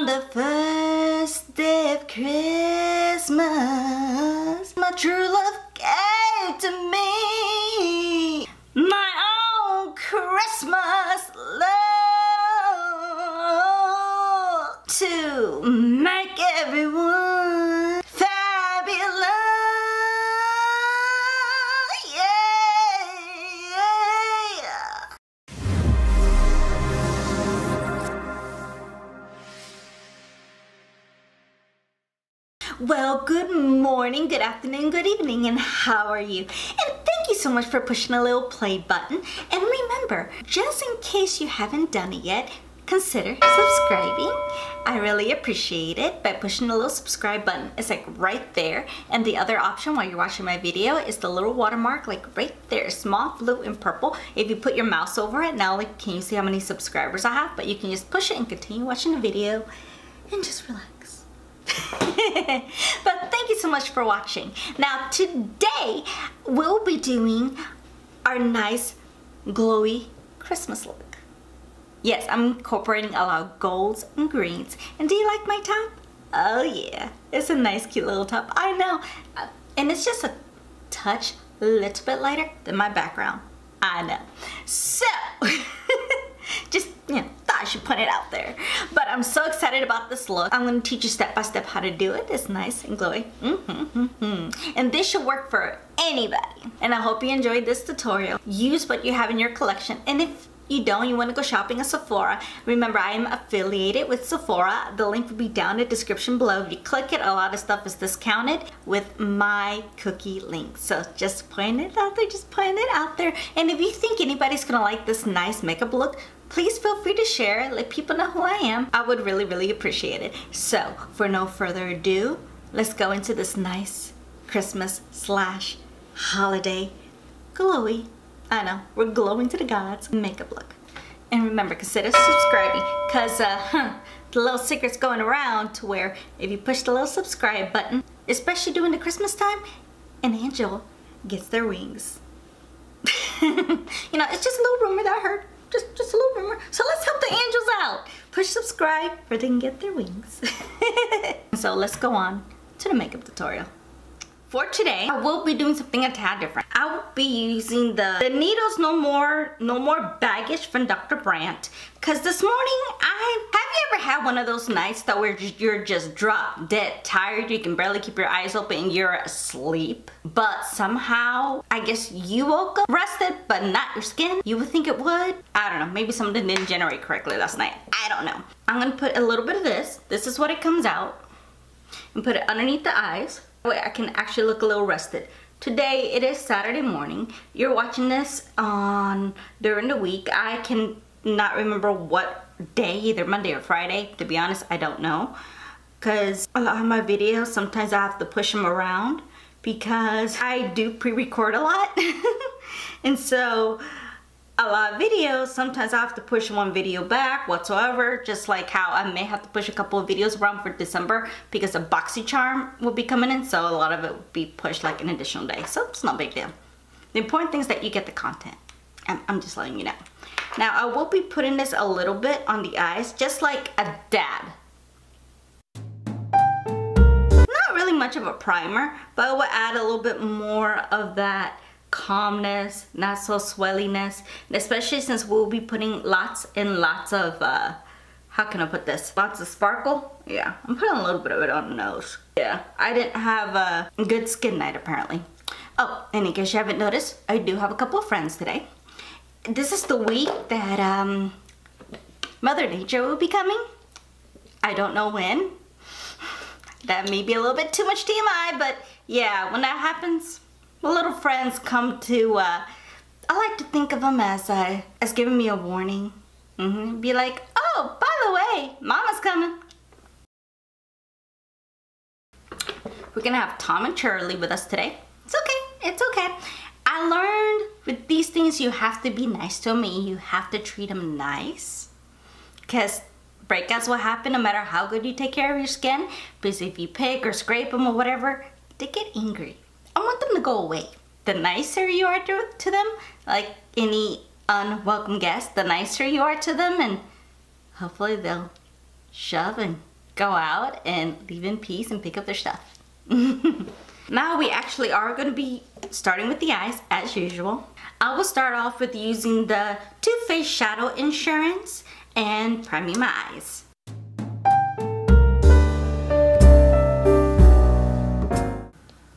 On the first day of Christmas, my true love gave to me my own Christmas love to make everyone fabulous. Well, good morning, good afternoon, good evening, and how are you? And thank you so much for pushing a little play button. And remember, just in case you haven't done it yet, consider subscribing. I really appreciate it by pushing the little subscribe button. It's like right there. And the other option while you're watching my video is the little watermark, like right there, small, blue, and purple. If you put your mouse over it, not only can you see how many subscribers I have, but you can just push it and continue watching the video and just relax. But thank you so much for watching. Now today we'll be doing our nice glowy Christmas look. Yes, I'm incorporating a lot of golds and greens. And do you like my top? Oh yeah, it's a nice cute little top. I know. And it's just a touch a little bit lighter than my background. I know. So just, you know, thought I should put it out there. But I'm so excited about this look. I'm going to teach you step by step how to do it. It's nice and glowy. And this should work for anybody. And I hope you enjoyed this tutorial. Use what you have in your collection. And if you don't, you want to go shopping at Sephora, remember I am affiliated with Sephora. The link will be down in the description below. If you click it, a lot of stuff is discounted with my cookie link. So just putting it out there, just putting it out there. And if you think anybody's gonna like this nice makeup look, please feel free to share it. Let people know who I am. I would really, really appreciate it. So for no further ado, let's go into this nice Christmas / holiday glowy, I know, we're glowing to the gods makeup look. And remember, consider subscribing, because the little secret's going around to where if you push the little subscribe button, especially during the Christmas time, an angel gets their wings. You know, it's just a little rumor that I heard. Just a little rumor. So let's help the angels out. Push subscribe for they can get their wings. So let's go on to the makeup tutorial. For today, I will be doing something a tad different. I will be using the Needles No More Baggage from Dr. BRANDT. Because this morning, have you ever had one of those nights that where you're just drop dead tired, you can barely keep your eyes open and you're asleep? But somehow, I guess you woke up rested, but not your skin? You would think it would? I don't know, maybe something didn't generate correctly last night. I don't know. I'm gonna put a little bit of this. This is what it comes out. And put it underneath the eyes. That way I can actually look a little rested. Today it is Saturday morning. You're watching this during the week. I can not remember what day, either Monday or Friday. To be honest, I don't know. Because a lot of my videos, sometimes I have to push them around because I do pre-record a lot. And so a lot of videos, sometimes I have to push one video back whatsoever, just like how I may have to push a couple of videos around for December because a BoxyCharm will be coming in, so a lot of it will be pushed like an additional day. So it's not a big deal. The important thing is that you get the content. I'm just letting you know. Now I will be putting this a little bit on the eyes, just like a dab. Not really much of a primer, but I will add a little bit more of that calmness, not so swelliness, and especially since we'll be putting lots and lots of how can I put this, lots of sparkle. Yeah, I'm putting a little bit of it on the nose. Yeah, I didn't have a good skin night apparently. Oh, and in case you haven't noticed, I do have a couple of friends today. This is the week that Mother Nature will be coming. I don't know when. That may be a little bit too much TMI, but yeah, when that happens, my little friends come to, I like to think of them as giving me a warning. Be like, oh, by the way, Mama's coming. We're gonna have Tom and Charlie with us today. It's okay, it's okay. I learned with these things, you have to be nice to them and you have to treat them nice. Because breakouts will happen no matter how good you take care of your skin. Because if you pick or scrape them or whatever, they get angry. I want them to go away. The nicer you are to them, like any unwelcome guest, the nicer you are to them, and hopefully they'll shove and go out and leave in peace and pick up their stuff. Now we actually are going to be starting with the eyes as usual. I will start off with using the TooFaced Shadow Insurance and priming my eyes.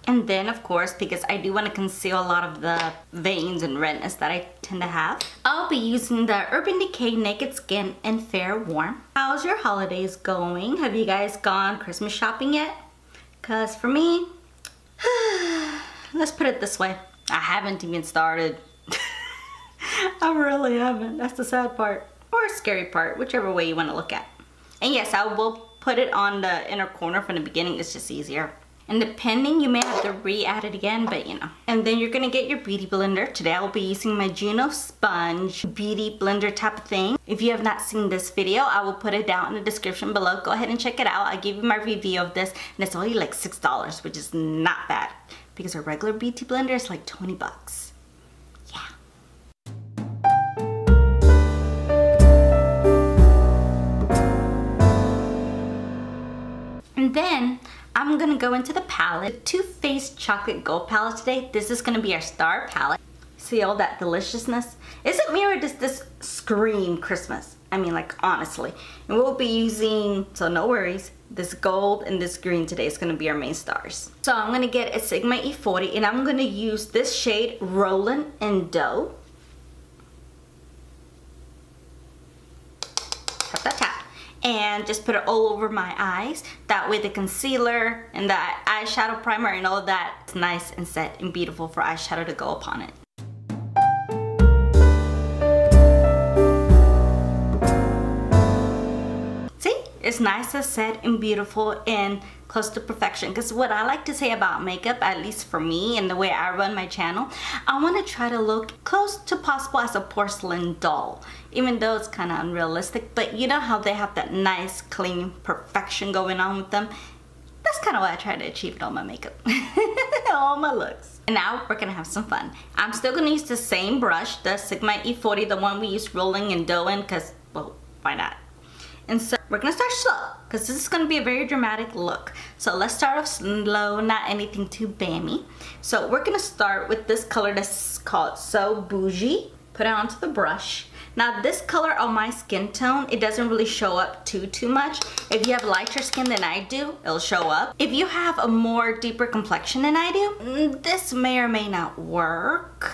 And then of course, because I do want to conceal a lot of the veins and redness that I tend to have, I'll be using the Urban Decay Naked Skin and Fair Warm. How's your holidays going? Have you guys gone Christmas shopping yet? Cause for me, let's put it this way, I haven't even started. I really haven't. That's the sad part, or scary part, whichever way you want to look at. And yes, I will put it on the inner corner from the beginning. It's just easier. And depending, you may have to re-add it again, but you know. And then you're gonna get your beauty blender. Today I will be using my Juno Sponge beauty blender type of thing. If you have not seen this video, I will put it down in the description below. Go ahead and check it out. I gave you my review of this, and it's only like $6, which is not bad, because a regular beauty blender is like 20 bucks. Yeah. And then I'm gonna go into the palette, Too Faced Chocolate Gold palette today. This is gonna be our star palette. See all that deliciousness? Is it me or does this scream Christmas? I mean, like, honestly. And we'll be using, so no worries, this gold and this green today is gonna be our main stars. So I'm gonna get a Sigma E40 and I'm gonna use this shade, Rollin and Dough. Tap, tap, tap. And just put it all over my eyes. That way the concealer and the eyeshadow primer and all of that is nice and set and beautiful for eyeshadow to go upon it. See? It's nice and set and beautiful and close to perfection. Because what I like to say about makeup, at least for me and the way I run my channel, I want to try to look close to possible as a porcelain doll. Even though it's kind of unrealistic, but you know how they have that nice, clean perfection going on with them? That's kind of what I try to achieve with all my makeup. All my looks. And now we're gonna have some fun. I'm still gonna use the same brush, the Sigma E40, the one we used Rolling and Dough in, because, well, why not? And so we're gonna start slow, because this is gonna be a very dramatic look. So let's start off slow, not anything too bammy. So we're gonna start with this color that's called So Boujee. Put it onto the brush. Now this color on my skin tone, it doesn't really show up too much. If you have lighter skin than I do, it'll show up. If you have a more deeper complexion than I do, this may or may not work,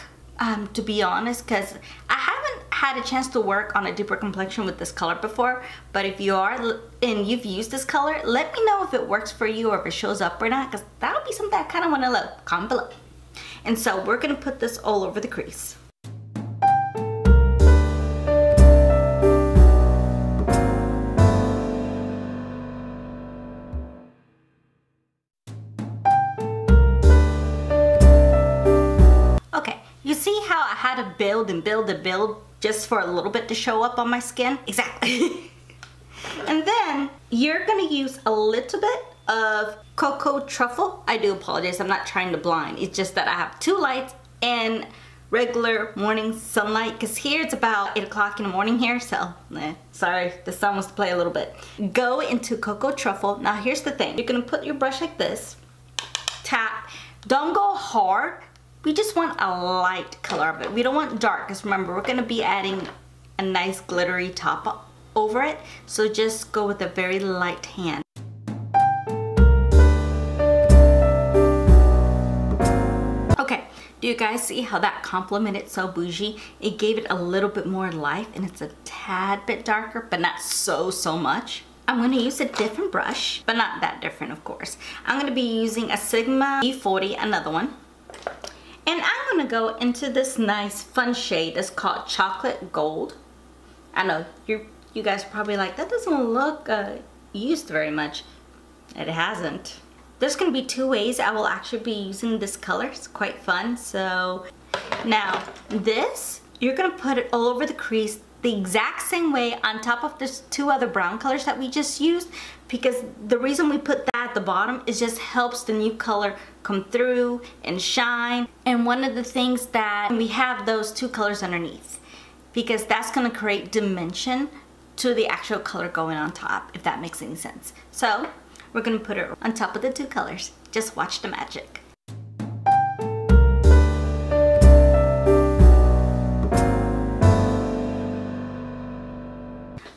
to be honest, because I haven't had a chance to work on a deeper complexion with this color before. But if you are and you've used this color, let me know if it works for you or if it shows up or not, because that'll be something I kind of want to know. Comment below. And so we're going to put this all over the crease. You see how I had to build and build and build just for a little bit to show up on my skin? Exactly. And then you're gonna use a little bit of Cocoa Truffle. I do apologize, I'm not trying to blind. It's just that I have two lights and regular morning sunlight, because here it's about 8 o'clock in the morning here, so sorry, the sun wants to play a little bit. Go into Cocoa Truffle. Now here's the thing. You're gonna put your brush like this, tap, don't go hard. We just want a light color of it. We don't want dark, because remember, we're gonna be adding a nice glittery top over it. So just go with a very light hand. Okay, do you guys see how that complemented So Boujee? It gave it a little bit more life, and it's a tad bit darker, but not so much. I'm going to use a different brush, but not that different, of course. I'm going to be using a Sigma E40, another one. And I'm gonna go into this nice fun shade that's called Chocolate Gold. I know you guys are probably like, that doesn't look used very much. It hasn't. There's gonna be two ways I will actually be using this color. It's quite fun. So now this, you're gonna put it all over the crease the exact same way on top of this two other brown colors that we just used, because the reason we put that at the bottom is just helps the new color come through and shine. And one of the things that we have those two colors underneath, because that's going to create dimension to the actual color going on top, if that makes any sense. So we're gonna put it on top of the two colors. Just watch the magic.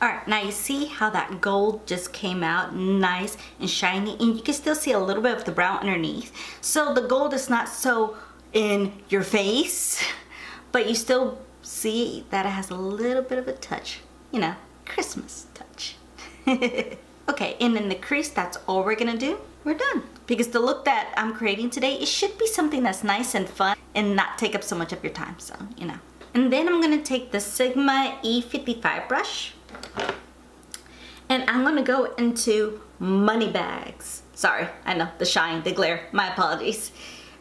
Alright, now you see how that gold just came out nice and shiny, and you can still see a little bit of the brown underneath. So the gold is not so in your face, but you still see that it has a little bit of a touch, you know, Christmas touch. Okay, and in the crease, that's all we're gonna do. We're done. Because the look that I'm creating today, it should be something that's nice and fun and not take up so much of your time, so, you know. And then I'm gonna take the Sigma E55 brush, and I'm gonna go into Money Bags. Sorry, I know, the shine, the glare, my apologies.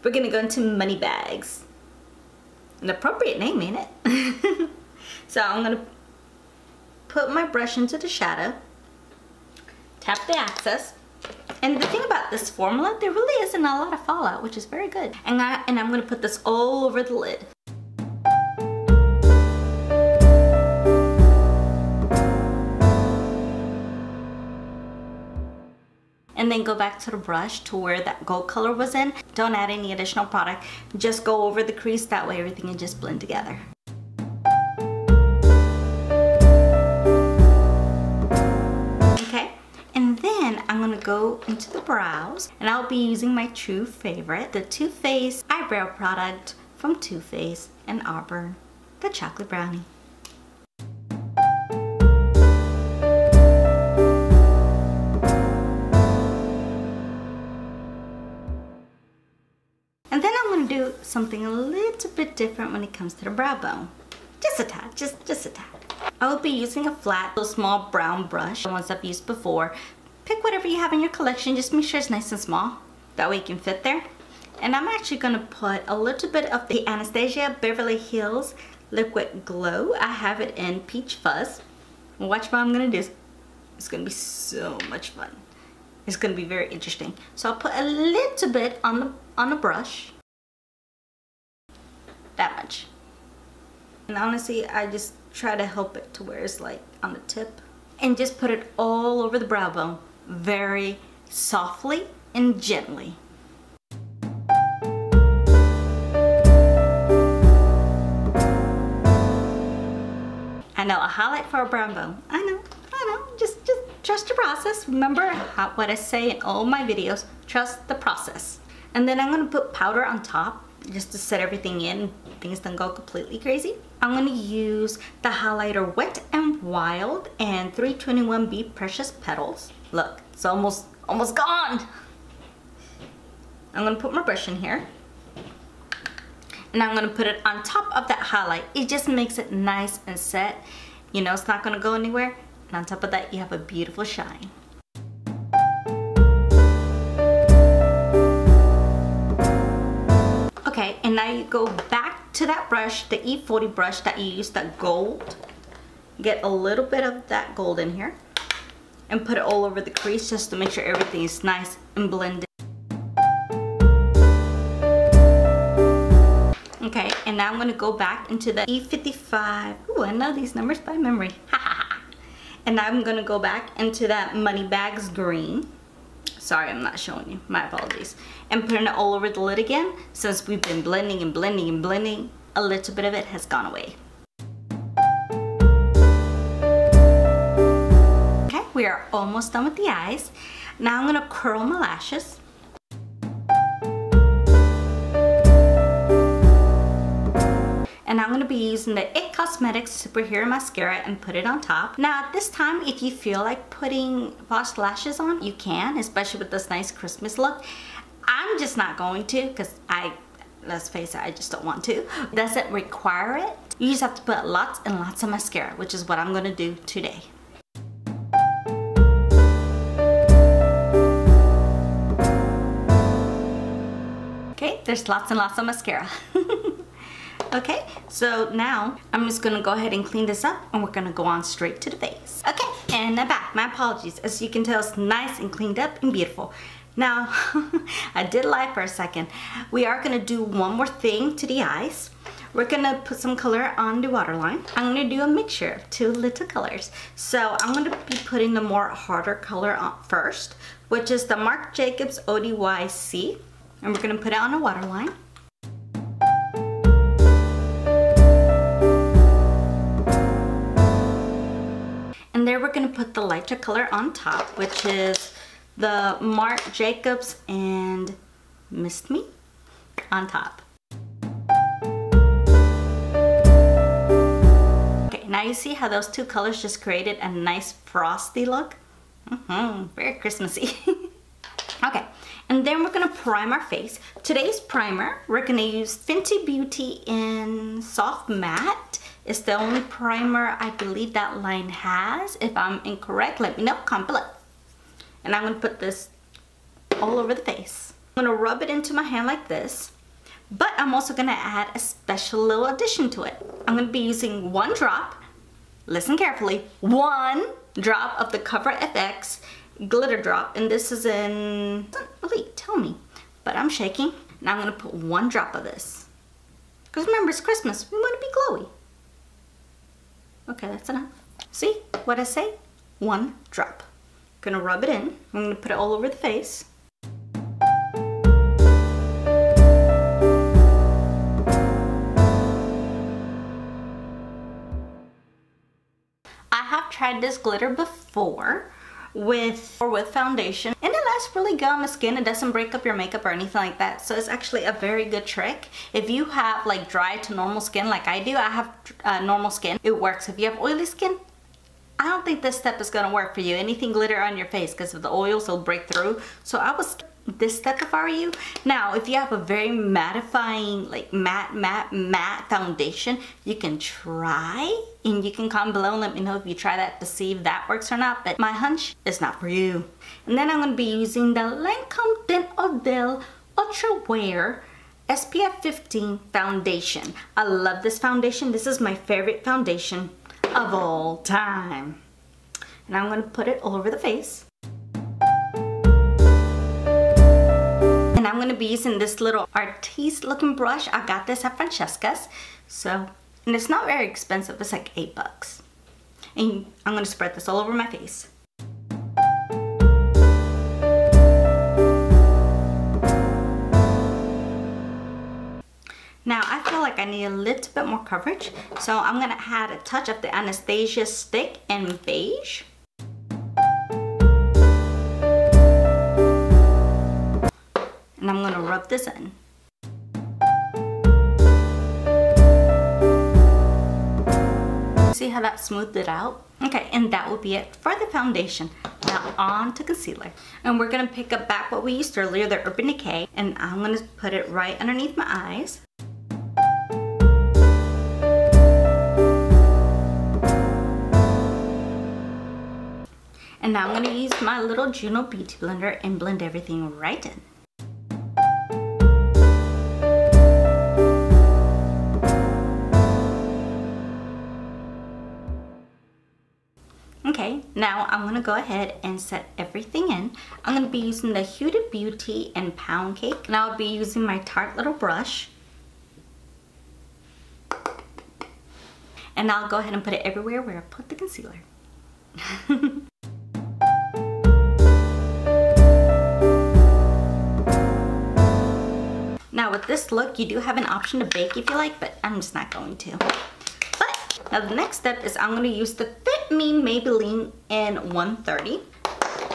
We're gonna go into Money Bags. An appropriate name, ain't it? So I'm gonna put my brush into the shadow, tap the access, and the thing about this formula, there really isn't a lot of fallout, which is very good. And I'm gonna put this all over the lid. And then go back to the brush to where that gold color was in. Don't add any additional product. Just go over the crease, that way everything can just blend together. Okay, and then I'm gonna go into the brows, and I'll be using my true favorite, the Too Faced eyebrow product from Too Faced and Auburn, the Chocolate Brownie. And then I'm going to do something a little bit different when it comes to the brow bone. Just a tad, just a tad. I will be using a flat, little small brown brush, the ones I've used before. Pick whatever you have in your collection, just make sure it's nice and small. That way it can fit there. And I'm actually going to put a little bit of the Anastasia Beverly Hills Liquid Glow. I have it in Peach Fuzz. Watch what I'm going to do. It's going to be so much fun. It's going to be very interesting. So I'll put a little bit on the brush. That much. And honestly, I just try to help it to where it's like on the tip. And just put it all over the brow bone. Very softly and gently. I know, a highlight for a brow bone. I know. Just trust the process. Remember what I say in all my videos, trust the process. And then I'm gonna put powder on top just to set everything in. Things don't go completely crazy. I'm gonna use the highlighter Wet n Wild and 321B Precious Petals. Look, it's almost gone. I'm gonna put my brush in here, and I'm gonna put it on top of that highlight. It just makes it nice and set. You know, it's not gonna go anywhere. And on top of that, you have a beautiful shine. Okay, and now you go back to that brush, the E40 brush that you used, that gold. Get a little bit of that gold in here and put it all over the crease just to make sure everything is nice and blended. Okay, and now I'm gonna go back into the E55. Ooh, I know these numbers by memory. And now I'm gonna go back into that Money Bags green. Sorry, I'm not showing you, my apologies. And putting it all over the lid again. Since we've been blending and blending and blending, a little bit of it has gone away. Okay, we are almost done with the eyes. Now I'm gonna curl my lashes. And I'm going to be using the IT Cosmetics Superhero Mascara and put it on top. Now at this time, if you feel like putting false lashes on, you can, especially with this nice Christmas look. I'm just not going to, because let's face it, I just don't want to. It doesn't require it. You just have to put lots and lots of mascara, which is what I'm going to do today. Okay, there's lots and lots of mascara. Okay, so now I'm just gonna go ahead and clean this up, and we're gonna go on straight to the face. Okay, and I'm back. My apologies. As you can tell, it's nice and cleaned up and beautiful. Now, I did lie for a second. We are gonna do one more thing to the eyes. we're gonna put some color on the waterline. I'm gonna do a mixture of two little colors. So I'm gonna be putting the more harder color on first, which is the Marc Jacobs ODYC. And we're gonna put it on a waterline. And there we're gonna put the lighter color on top, which is the Marc Jacobs and Mist Me on top. Okay, now you see how those two colors just created a nice frosty look? Very Christmassy. Okay, and then we're gonna prime our face. Today's primer, we're gonna use Fenty Beauty in Soft Matte. It's the only primer I believe that line has. If I'm incorrect, let me know, comment below. And I'm gonna put this all over the face. I'm gonna rub it into my hand like this, but I'm also gonna add a special little addition to it. I'm gonna be using one drop, listen carefully, one drop of the Cover FX glitter drop, and this is in, doesn't really tell me, but I'm shaking. Now I'm gonna put one drop of this. Because remember, it's Christmas, we wanna be glowy. Okay, that's enough. See what I say? One drop. Gonna rub it in. I'm gonna put it all over the face. I have tried this glitter before with foundation, and it lasts really good on the skin. It doesn't break up your makeup or anything like that, so it's actually a very good trick. If you have like dry to normal skin like I do, I have normal skin, it works. If you have oily skin, I don't think this step is gonna work for you. Anything glitter on your face, because of the oils will break through. So I would skip this step if I were you. Now, if you have a very mattifying, like matte foundation, you can try, and you can comment below and let me know if you try that to see if that works or not. But my hunch is not for you. And then I'm gonna be using the Lancome Teint Odile Ultra Wear SPF 15 foundation. I love this foundation. This is my favorite foundation of all time. And I'm gonna put it all over the face. And I'm gonna be using this little artiste looking brush. I got this at Francesca's. So, and it's not very expensive, it's like $8. And I'm gonna spread this all over my face. Now I feel like I need a little bit more coverage, so I'm gonna add a touch of the Anastasia stick in beige. And I'm gonna rub this in. See how that smoothed it out? Okay, and that will be it for the foundation. Now on to concealer. And we're gonna pick up back what we used earlier, the Urban Decay, and I'm gonna put it right underneath my eyes. And now I'm gonna use my little Juno Beauty Blender and blend everything right in. Okay, now I'm gonna go ahead and set everything in. I'm gonna be using the Huda Beauty and Pound Cake. And I'll be using my Tarte little brush. And I'll go ahead and put it everywhere where I put the concealer. Now with this look, you do have an option to bake if you like, but I'm just not going to. But now the next step is I'm going to use the Fit Me Maybelline in 130.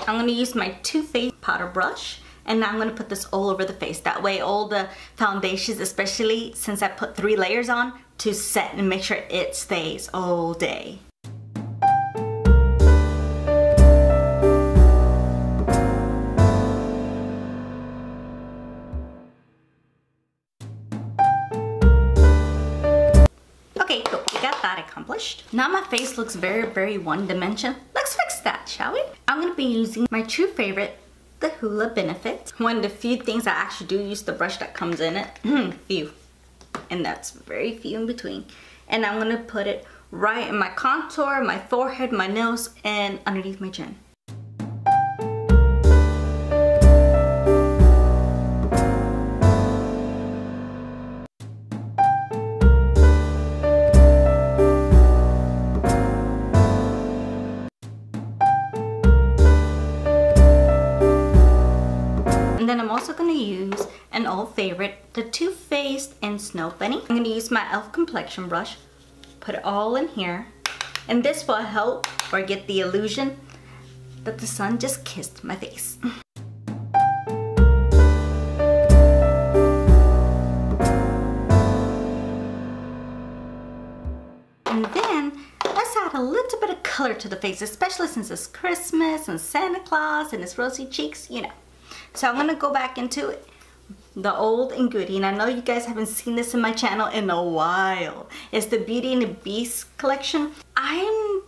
I'm going to use my TooFaced powder brush, and now I'm going to put this all over the face. That way all the foundations, especially since I put 3 layers on, to set and make sure it stays all day. Okay, cool, we got that accomplished. Now my face looks very one-dimensional. Let's fix that, shall we? I'm gonna be using my true favorite, the Hoola Benefit. One of the few things I actually do use the brush that comes in it. Few. And that's very few in between. And I'm gonna put it right in my contour, my forehead, my nose, and underneath my chin. also going to use an old favorite, the Too Faced and Snow Bunny. I'm going to use my e.l.f. complexion brush, put it all in here, and this will help or get the illusion that the sun just kissed my face. And then let's add a little bit of color to the face, especially since it's Christmas and Santa Claus and it's rosy cheeks, you know. So I'm gonna go back into the old and goodie, and I know you guys haven't seen this in my channel in a while. It's the Beauty and the Beast collection. I'm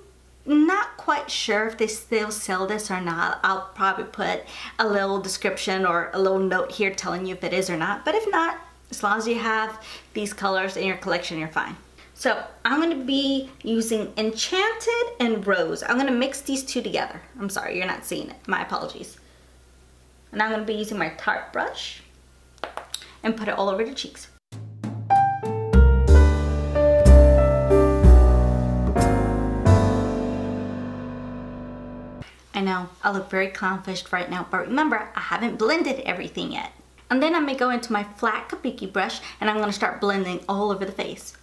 not quite sure if they still sell this or not. I'll probably put a little description or a little note here telling you if it is or not. But if not, as long as you have these colors in your collection, you're fine. So I'm going to be using Enchanted and Rose. I'm going to mix these two together. I'm sorry, you're not seeing it. My apologies. And I'm going to be using my Tarte brush and put it all over the cheeks. I know, I look very clownfished right now, but remember, I haven't blended everything yet. And then I may go into my flat Kabuki brush and I'm going to start blending all over the face.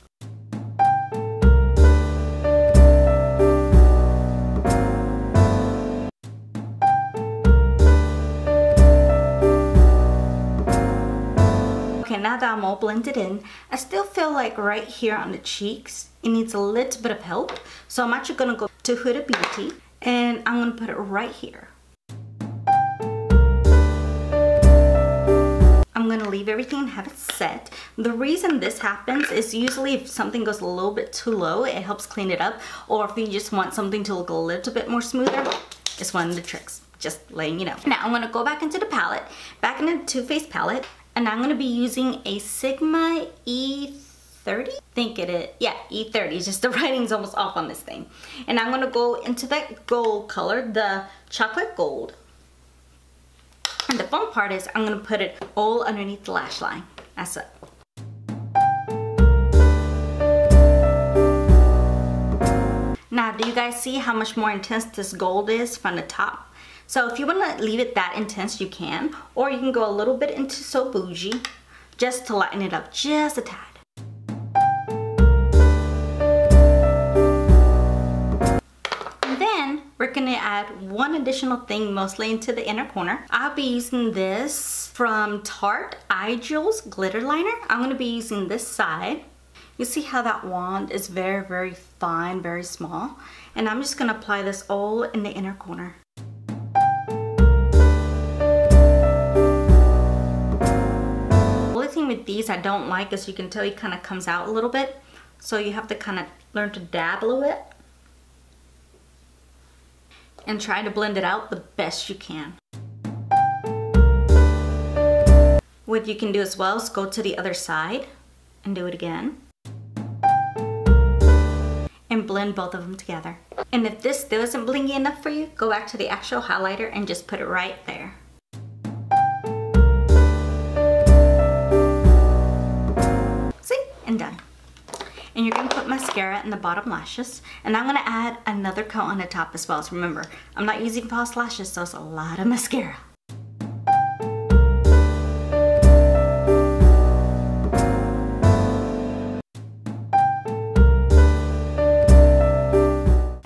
Okay, now that I'm all blended in, I still feel like right here on the cheeks, it needs a little bit of help. So I'm actually going to go to Huda Beauty and I'm going to put it right here. I'm going to leave everything and have it set. The reason this happens is usually if something goes a little bit too low, it helps clean it up. Or if you just want something to look a little bit more smoother, it's one of the tricks. Just letting you know. Now I'm going to go back into the palette, back into the Too Faced palette, and I'm going to be using a Sigma E30? I think it is. Yeah, E30. Just the writing's almost off on this thing. And I'm going to go into that gold color, the chocolate gold. And the fun part is I'm going to put it all underneath the lash line. That's it. Now, do you guys see how much more intense this gold is from the top? So if you want to leave it that intense, you can. Or you can go a little bit into So Boujee just to lighten it up just a tad. And then we're going to add one additional thing, mostly into the inner corner. I'll be using this from Tarte Eye Jewels Glitter Liner. I'm going to be using this side. You see how that wand is very, very fine, very small. And I'm just going to apply this all in the inner corner. With these I don't like, as you can tell, it kind of comes out a little bit, so you have to kind of learn to dab a little bit and try to blend it out the best you can. What you can do as well is go to the other side and do it again and blend both of them together. And if this still isn't blingy enough for you, go back to the actual highlighter and just put it right there. And done. And you're going to put mascara in the bottom lashes, and I'm going to add another coat on the top as well. So remember, I'm not using false lashes, so it's a lot of mascara.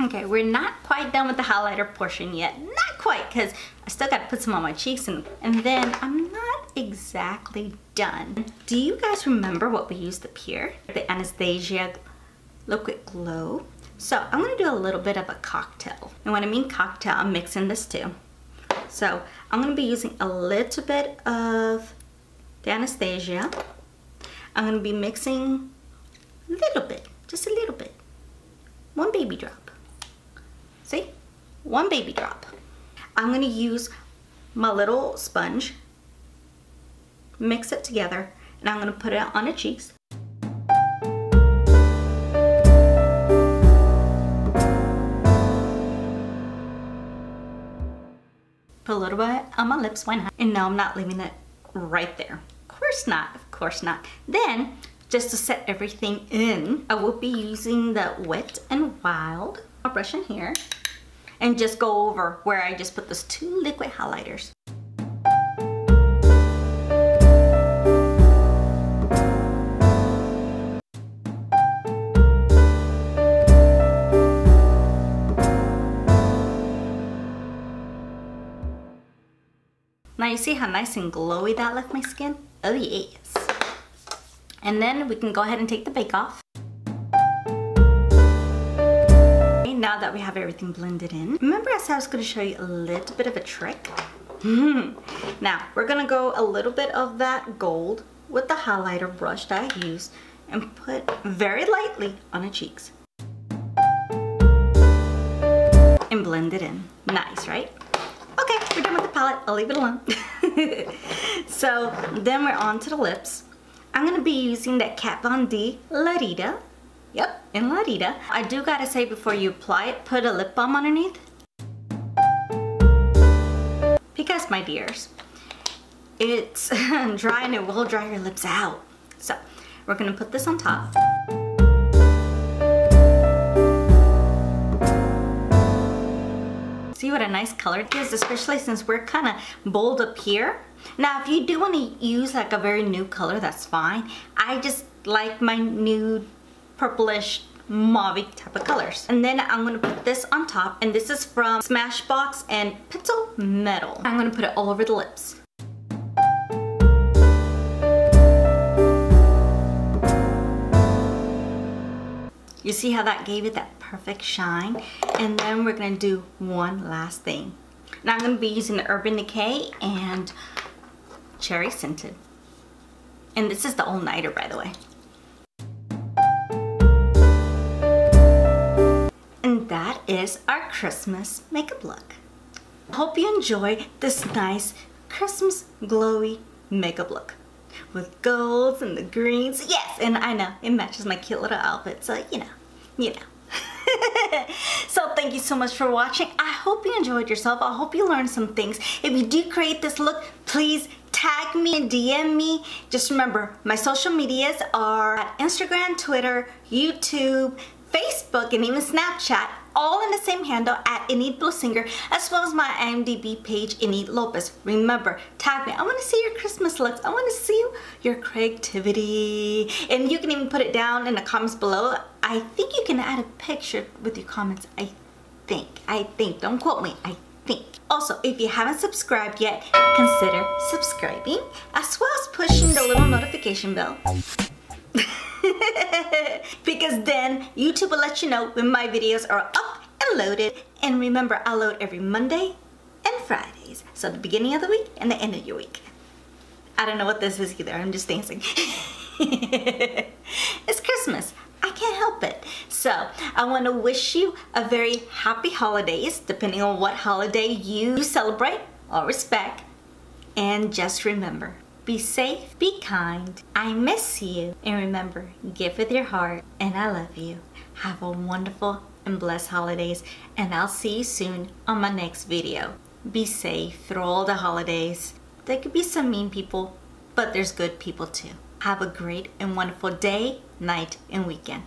Okay, we're not quite done with the highlighter portion yet. Not quite, because I still got to put some on my cheeks, and then I'm not exactly done. Do you guys remember what we used up here? The Anastasia Liquid Glow. So I'm going to do a little bit of a cocktail. And when I mean cocktail, I'm mixing this too. So I'm going to be using a little bit of the Anastasia. I'm going to be mixing a little bit, just a little bit. One baby drop. See? One baby drop. I'm going to use my little sponge, mix it together, and I'm going to put it on the cheeks. Put a little bit on my lips, why not? And no, I'm not leaving it right there. Of course not, of course not. Then, just to set everything in, I will be using the Wet n Wild brush in here and just go over where I just put those two liquid highlighters. Now you see how nice and glowy that left my skin? Oh yes. And then we can go ahead and take the bake off. Okay, now that we have everything blended in, remember I said I was going to show you a little bit of a trick? Now we're going to go a little bit of that gold with the highlighter brush that I used and put very lightly on the cheeks. And blend it in. Nice, right? Okay, we're done with the palette. I'll leave it alone. So then we're on to the lips. I'm going to be using that Kat Von D Larita. Yep, in Larita. I do gotta say before you apply it, put a lip balm underneath. Because, my dears, it's dry and it will dry your lips out. So we're going to put this on top. See what a nice color it gives, especially since we're kind of bold up here. Now if you do want to use like a very nude color, that's fine. I just like my nude purplish mauve type of colors. And then I'm going to put this on top, and this is from Smashbox and Petal Metal. I'm going to put it all over the lips. You see how that gave it that perfect shine? And then we're going to do one last thing. Now I'm going to be using the Urban Decay and Cherry Scented. And this is the all-nighter, by the way. And that is our Christmas makeup look. Hope you enjoy this nice Christmas glowy makeup look. With golds and the greens. Yes, and I know, it matches my cute little outfit, so you know. So thank you so much for watching. I hope you enjoyed yourself. I hope you learned some things. If you do create this look, please tag me and DM me. Just remember, my social medias are at Instagram, Twitter, YouTube, Facebook, and even Snapchat, all in the same handle at Enidbluesinger, as well as my IMDb page, Enid Lopez. Remember, tag me. I want to see your Christmas looks. I want to see your creativity. And you can even put it down in the comments below. I think you can add a picture with your comments. I think. Don't quote me. I think. Also, if you haven't subscribed yet, consider subscribing, as well as pushing the little notification bell. Because then YouTube will let you know when my videos are up and loaded. And remember, I load every Monday and Fridays. So the beginning of the week and the end of your week. I don't know what this is either. I'm just dancing. It's Christmas. I can't help it. So I want to wish you a very happy holidays, depending on what holiday you celebrate or respect. And just remember, be safe, be kind, I miss you, and remember, give with your heart, and I love you. Have a wonderful and blessed holidays, and I'll see you soon on my next video. Be safe through all the holidays. There could be some mean people, but there's good people too. Have a great and wonderful day, night, and weekend.